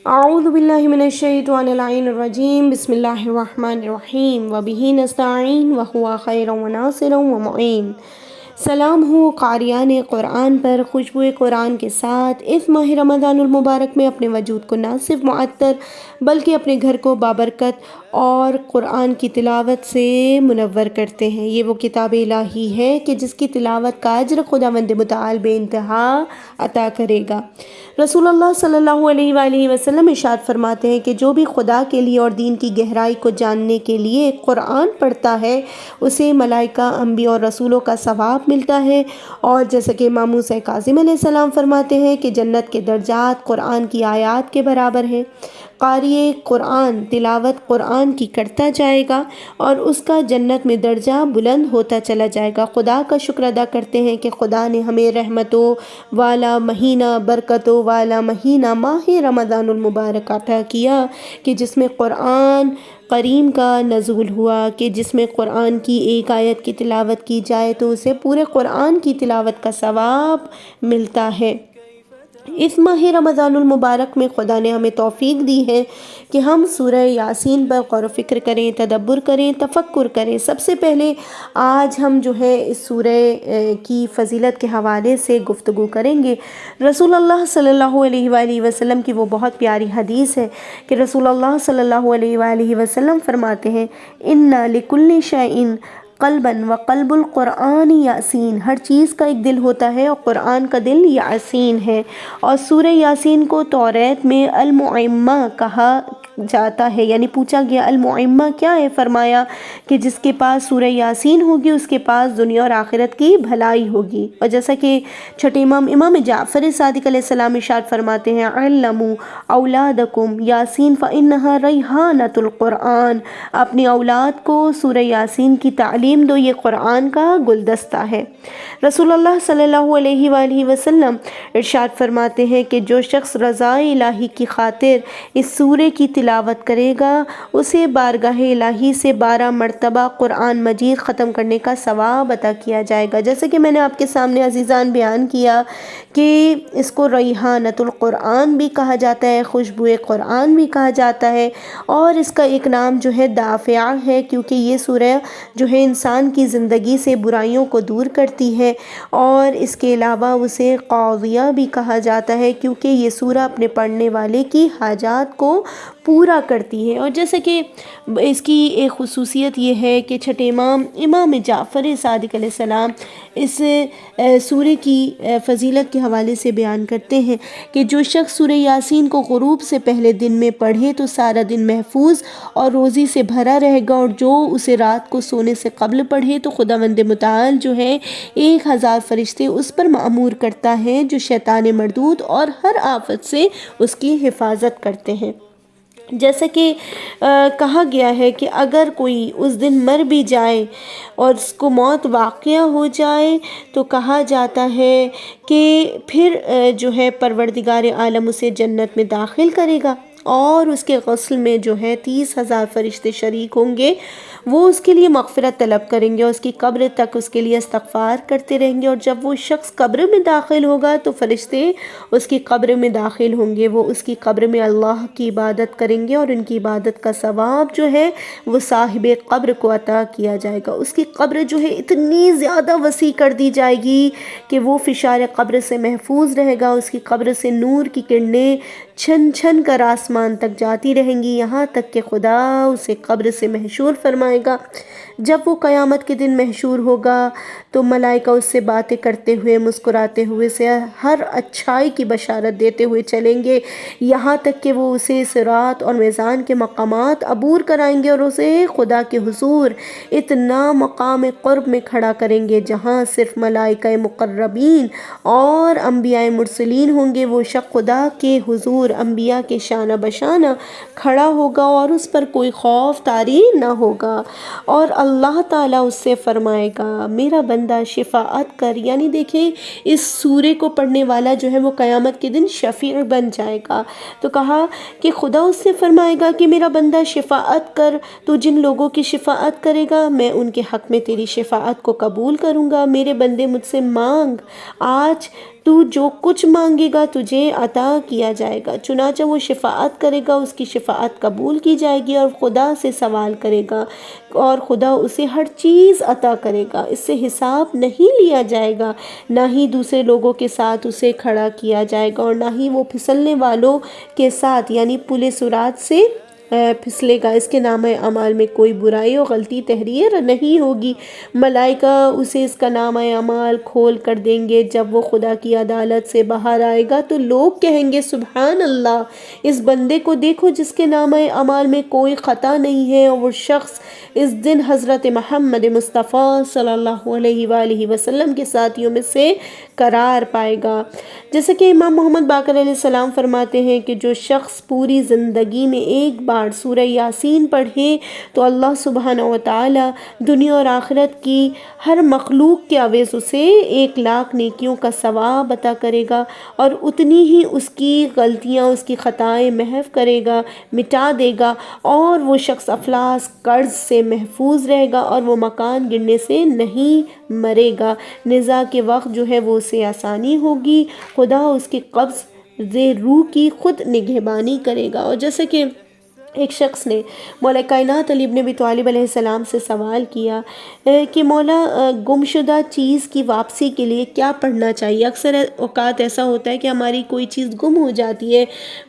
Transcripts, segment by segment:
اعوذ باللہ من الشیطان اللعین الرجیم بسم اللہ الرحمن الرحیم وبہ نستعین وہو خیر وناصر ومعین۔ سلام ہو قاریان قرآن پر خوشبو قرآن کے ساتھ اس ماہ رمضان المبارک میں اپنے وجود کو نہ صرف معطر بلکہ اپنے گھر کو بابرکت اور قرآن کی تلاوت سے منور کرتے ہیں۔ یہ وہ کتاب الہی ہے کہ جس کی تلاوت کا اجر خداوند متعال بے انتہا عطا کرے گا۔ رسول اللہ صلی اللہ علیہ وآلہ وسلم ارشاد فرماتے ہیں کہ جو بھی خدا کے لیے اور دین کی گہرائی کو جاننے کے لیے قرآن پڑھتا ہے اسے ملائکہ، انبیاء اور رسولوں کا ثواب ملتا ہے، اور جیسا کہ امام موسیٰ کاظم علیہ السلام فرماتے ہیں کہ جنت کے درجات قرآن کی آیات کے برابر ہیں۔ قاری قرآن تلاوت قرآن کی کرتا جائے گا اور اس کا جنت میں درجہ بلند ہوتا چلا جائے گا۔ خدا کا شکر ادا کرتے ہیں کہ خدا نے ہمیں رحمتوں والا مہینہ، برکتوں والا مہینہ ماہ رمضان المبارک عطا کیا کہ جس میں قرآن کریم کا نزول ہوا، کہ جس میں قرآن کی ایک آیت کی تلاوت کی جائے تو اسے پورے قرآن کی تلاوت کا ثواب ملتا ہے۔ اس ماہ رمضان المبارک میں خدا نے ہمیں توفیق دی ہے کہ ہم سورہ یاسین پر غور و فکر کریں، تدبر کریں، تفکر کریں۔ سب سے پہلے آج ہم اس سورہ کی فضیلت کے حوالے سے گفتگو کریں گے۔ رسول اللہ صلی اللہ علیہ وآلہ وسلم کی وہ بہت پیاری حدیث ہے کہ رسول اللہ صلی اللہ علیہ وآلہ وسلم فرماتے ہیں اِنَّ لِكُلِّ شَيْءٍ قلباً وقلب القرآن یاسین، ہر چیز کا ایک دل ہوتا ہے اور قرآن کا دل یاسین ہے۔ اور سورہ یاسین کو توریت میں المعمہ کہا جاتا ہے، یعنی پوچھا گیا المعمہ کیا ہے؟ فرمایا کہ جس کے پاس سورہ یاسین ہوگی اس کے پاس دنیا اور آخرت کی بھلائی ہوگی۔ اور جیسا کہ چھٹے امام جعفر صادق علیہ السلام ارشاد فرماتے ہیں علموا اولادکم یاسین فإنها ریحانۃ القرآن، اپنی اولاد کو سورہ یاسین کی تعلیم دو، یہ قرآن کا گلدستہ ہے۔ رسول اللہ صلی اللہ علیہ وآلہ وسلم ارشاد فرماتے ہیں کہ جو شخص رضا الہی کی خاطر اس سورے کی تلاوت کرے گا اسے بارگاہ الہی سے 12 مرتبہ قرآن مجید ختم کرنے کا ثواب عطا کیا جائے گا۔ جیسے کہ میں نے آپ کے سامنے عزیزان بیان کیا کہ اس کو ریحانۃ القرآن بھی کہا جاتا ہے، خوشبو قرآن بھی کہا جاتا ہے، اور اس کا ایک نام دافعہ ہے کیونکہ یہ سورہ انسان کی زندگی سے برائیوں کو دور کرتی ہے، اور اس کے علاوہ اسے قاضیہ بھی کہا جاتا ہے کیونکہ یہ سورہ اپنے پڑھنے والے کی حاجات کو پورا کرتی ہے۔ اور جیسے کہ اس کی ایک خصوصیت یہ ہے کہ چھٹے امام جعفر صادق علیہ السلام اس سورہ کی فضیلت کے حوالے سے بیان کرتے ہیں کہ جو شخص سورہ یاسین کو غروب سے پہلے دن میں پڑھے تو سارا دن محفوظ اور روزی سے بھرا رہے گا، اور جو اسے رات کو سونے سے قبل پڑھے تو خداوند متعال 1000 فرشتے اس پر مأمور کرتا ہے جو شیطان مردود اور ہر آفت سے اس کی حفاظت کرتے ہیں۔ جیسا کہ کہا گیا ہے کہ اگر کوئی اس دن مر بھی جائے اور اس کو موت واقعہ ہو جائے تو کہا جاتا ہے کہ پھر پروردگار عالم اسے جنت میں داخل کرے گا، اور اس کے غسل میں 30,000 فرشتے شریک ہوں گے، وہ اس کے لیے مغفرت طلب کریں گے اور اس کی قبر تک اس کے لیے استغفار کرتے رہیں گے، اور جب وہ شخص قبر میں داخل ہوگا تو فرشتے اس کی قبر میں داخل ہوں گے، وہ اس کی قبر میں اللہ کی عبادت کریں گے اور ان کی عبادت کا ثواب وہ صاحب قبر کو عطا کیا جائے گا۔ اس کی قبر اتنی زیادہ وسیع کر دی جائے گی کہ وہ فشار قبر سے محفوظ رہے گا، اس کی قبر سے نور کی کرنیں چھن چھن کر آسمان تک جاتی رہیں گی، یہاں تک کہ خدا اسے قبر سے محشور فرمائے گا۔ جب وہ قیامت کے دن محشور ہوگا تو ملائکہ اس سے باتیں کرتے ہوئے، مسکراتے ہوئے سے ہر اچھائی کی بشارت دیتے ہوئے چلیں گے، یہاں تک کہ وہ اسے صراط اور میزان کے مقامات عبور کرائیں گے اور اسے خدا کے حضور اتنا مقام قرب میں کھڑا کریں گے جہاں صرف ملائکہ مقربین اور انبیاء مرسلین ہوں گے۔ وہ شخص خدا کے حضور انبیاء کے شانہ بشانہ کھڑا ہوگا اور اس پر کوئی خوف طاری نہ ہوگا، اور اللہ تعالیٰ اس سے فرمائے گا میرا بندہ شفاعت کر، یعنی دیکھیں اس سورے کو پڑھنے والا وہ قیامت کے دن شفیع بن جائے گا۔ تو کہا کہ خدا اس سے فرمائے گا کہ میرا بندہ شفاعت کر، تو جن لوگوں کی شفاعت کرے گا میں ان کے حق میں تیری شفاعت کو قبول کروں گا، میرے بندے مجھ سے مانگ، آج تو جو کچھ مانگے گا تجھے عطا کیا جائے گا۔ چنانچہ وہ شفاعت کرے گا، اس کی شفاعت قبول کی جائے گی، اور خدا سے سوال کرے گا اور خدا اسے ہر چیز عطا کرے گا۔ اس سے حساب نہیں لیا جائے گا، نہ ہی دوسرے لوگوں کے ساتھ اسے کھڑا کیا جائے گا، اور نہ ہی وہ پھسلنے والوں کے ساتھ یعنی پل صراط سے پھسلے گا۔ اس کے نامہ اعمال میں کوئی برائی اور غلطی تحریر نہیں ہوگی۔ ملائکہ اسے اس کا نامہ اعمال کھول کر دیں گے۔ جب وہ خدا کی عدالت سے باہر آئے گا تو لوگ کہیں گے سبحان اللہ، اس بندے کو دیکھو جس کے نامہ اعمال میں کوئی خطا نہیں ہے، اور وہ شخص اس دن حضرت محمد مصطفیٰ صلی اللہ علیہ وآلہ وسلم کے ساتھیوں میں سے قرار پائے گا۔ جیسا کہ امام محمد باقر علیہ السلام فرماتے ہیں کہ جو شخص پوری زندگی میں ایک بار سورہ یاسین پڑھے تو اللہ سبحانہ وتعالی دنیا اور آخرت کی ہر مخلوق کے عوض اسے 1,00,000 نیکیوں کا ثواب عطا کرے گا، اور اتنی ہی اس کی غلطیاں، اس کی خطائیں محو کرے گا، مٹا دے گا، اور وہ شخص افلاس قرض سے محفوظ رہے گا، اور وہ مکان گرنے سے نہیں مرے گا۔ نزاع کے وقت جو ہے وہ اسے آسانی ہوگی، خدا اس کے قبض روح کی خود نگہبانی کرے گا۔ اور جیسے کہ ایک شخص نے مولا کائنات علی بن ابی طالب علیہ السلام سے سوال کیا کہ مولا گمشدہ چیز کی واپسی کے لیے کیا پڑھنا چاہیے؟ اکثر اوقات ایسا ہوتا ہے کہ ہماری کوئی چیز گم ہو جاتی ہے،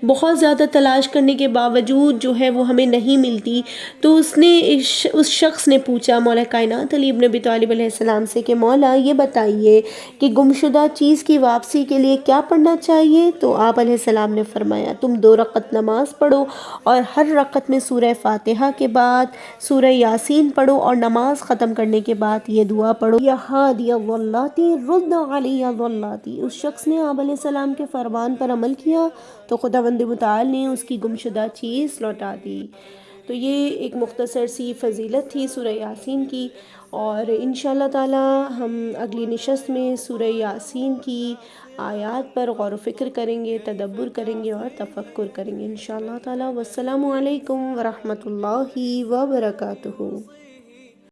بہت زیادہ تلاش کرنے کے باوجود جو ہے وہ ہمیں نہیں ملتی، تو اس شخص نے پوچھا مولا کائنات علی بن ابی طالب علیہ السلام سے کہ مولا یہ بتائیے کہ گمشدہ چیز کی واپسی کے لیے کیا پڑھنا چاہیے؟ تو آپ علیہ السلام نے فرمایا تم 2 رکعت نماز پڑھو، اور ہر رکعت میں سورہ فاتحہ کے بعد سورہ یاسین پڑھو، اور نماز ختم کرنے کے بعد یہ دعا پڑھو یا ہادی الضلاتی رد علی ضلاتی۔ اس شخص نے آپ علیہ السلام کے فرمان پر عمل کیا تو خداوند متعال نے اس کی گمشدہ چیز لوٹا دی۔ تو یہ ایک مختصر سی فضیلت تھی سورہ یاسین کی، اور انشاءاللہ تعالی ہم اگلی نشست میں سورہ یاسین کی آیات پر غور و فکر کریں گے، تدبر کریں گے اور تفکر کریں گے انشاءاللہ تعالی۔ والسلام علیکم ورحمۃ اللہ وبرکاتہ۔